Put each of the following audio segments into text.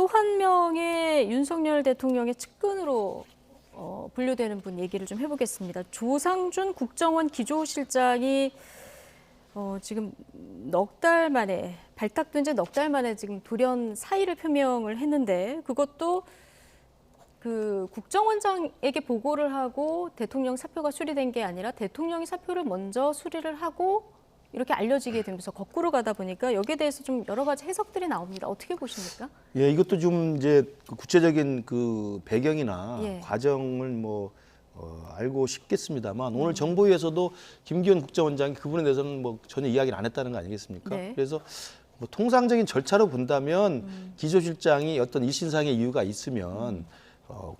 또 한 명의 윤석열 대통령의 측근으로 분류되는 분 얘기를 좀 해보겠습니다. 조상준 국정원 기조실장이 지금 넉 달 만에 발탁된 지 넉 달 만에 지금 돌연 사의를 표명을 했는데 그것도 그 국정원장에게 보고를 하고 대통령 사표가 수리된 게 아니라 대통령이 사표를 먼저 수리를 하고 이렇게 알려지게 되면서 거꾸로 가다 보니까 여기에 대해서 좀 여러 가지 해석들이 나옵니다. 어떻게 보십니까? 예, 이것도 좀 이제 구체적인 그 배경이나 예. 과정을 알고 싶겠습니다만 오늘 정보위에서도 김기현 국정원장이 그 부분에 대해서는 전혀 이야기를 안 했다는 거 아니겠습니까? 네. 그래서 통상적인 절차로 본다면 기조실장이 어떤 일신상의 이유가 있으면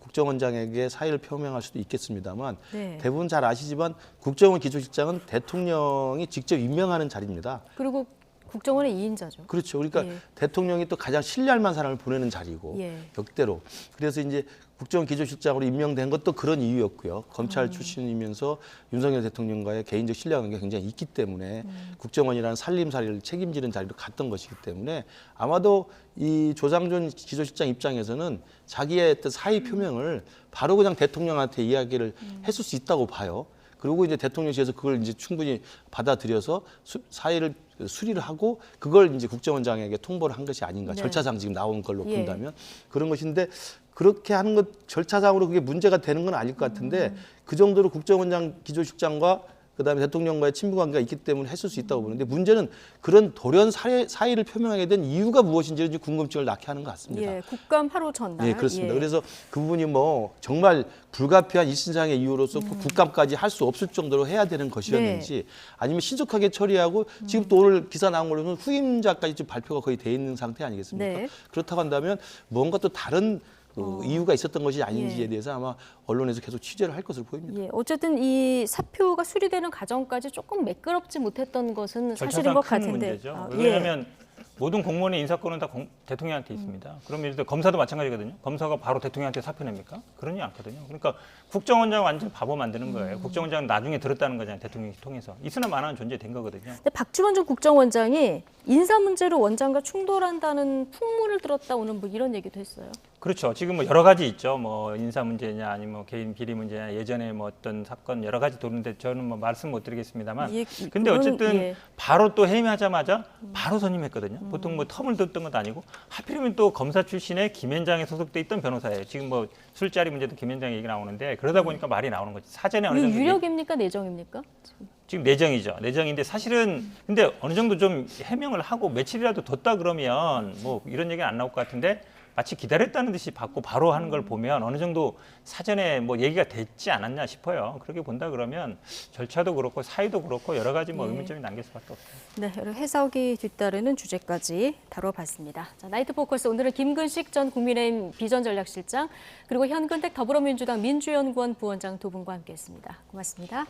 국정원장에게 사의를 표명할 수도 있겠습니다만 네. 대부분 잘 아시지만 국정원 기조실장은 대통령이 직접 임명하는 자리입니다. 그리고 국정원의 2인자죠. 그렇죠. 그러니까 예. 대통령이 또 가장 신뢰할 만한 사람을 보내는 자리고 예. 역대로. 그래서 이제 국정원 기조실장으로 임명된 것도 그런 이유였고요. 검찰 출신이면서 윤석열 대통령과의 개인적 신뢰관계가 굉장히 있기 때문에 국정원이라는 살림살이를 책임지는 자리로 갔던 것이기 때문에 아마도 이 조상준 기조실장 입장에서는 자기의 어떤 사의 표명을 바로 그냥 대통령한테 이야기를 했을 수 있다고 봐요. 그리고 이제 대통령실에서 그걸 이제 충분히 받아들여서 사의를 수리를 하고 그걸 이제 국정원장에게 통보를 한 것이 아닌가. 네. 절차상 지금 나온 걸로 예. 본다면 그런 것인데 그렇게 하는 것 절차상으로 그게 문제가 되는 건 아닐 것 같은데 그 정도로 국정원장 기조실장과 그다음에 대통령과의 친분 관계가 있기 때문에 했을 수 있다고 보는데 문제는 그런 돌연 사의를 표명하게 된 이유가 무엇인지를 이제 궁금증을 낳게 하는 것 같습니다. 예, 국감 하루 전날. 예, 그렇습니다. 예. 그래서 그 부분이 정말 불가피한 일신상의 이유로서 국감까지 할 수 없을 정도로 해야 되는 것이었는지 네. 아니면 신속하게 처리하고 지금 또 오늘 기사 나온 걸로는 후임자까지 지금 발표가 거의 돼 있는 상태 아니겠습니까? 네. 그렇다고 한다면 뭔가 또 다른 이유가 있었던 것이 아닌지에 예. 대해서 아마 언론에서 계속 취재를 할 것으로 보입니다. 예, 어쨌든 이 사표가 수리되는 과정까지 조금 매끄럽지 못했던 것은 사실인 절차상 것 큰 같은데. 문제죠. 예. 왜냐하면 모든 공무원의 인사권은 다 대통령한테 있습니다. 그럼 예를 들어 검사도 마찬가지거든요. 검사가 바로 대통령한테 사표 냅니까? 그러지 않거든요. 그러니까 국정원장 완전 바보 만드는 거예요. 국정원장은 나중에 들었다는 거잖아요. 대통령이 통해서. 있으나 마나는 존재된 거거든요. 근데 박지원 전 국정원장이 인사 문제로 원장과 충돌한다는 풍문을 들었다 오는 이런 얘기도 했어요. 그렇죠. 지금 여러 가지 있죠. 인사 문제냐 아니면 개인 비리 문제냐 예전에 어떤 사건 여러 가지 도는데 저는 말씀 못 드리겠습니다만. 예, 근데 어쨌든 예. 바로 또 해임하자마자 바로 선임했거든요. 보통 텀을 뒀던 것도 아니고 하필이면 또 검사 출신의 김현장에 소속돼 있던 변호사예요. 지금 술자리 문제도 김현장 얘기 나오는데 그러다 보니까 말이 나오는 거지. 사전에 어느 정도 유력입니까 내정입니까? 지금 내정이죠. 내정인데 사실은 근데 어느 정도 좀 해명을 하고 며칠이라도 뒀다 그러면 이런 얘기는 안 나올 것 같은데 마치 기다렸다는 듯이 받고 바로 하는 걸 보면 어느 정도 사전에 얘기가 됐지 않았냐 싶어요. 그렇게 본다 그러면 절차도 그렇고 사유도 그렇고 여러 가지 의문점이 남길 수밖에 없어요. 네, 여러 해석이 뒤따르는 주제까지 다뤄봤습니다. 자, 나이트 포커스 오늘은 김근식 전 국민의힘 비전전략실장 그리고 현근택 더불어민주당 민주연구원 부원장 두 분과 함께했습니다. 고맙습니다.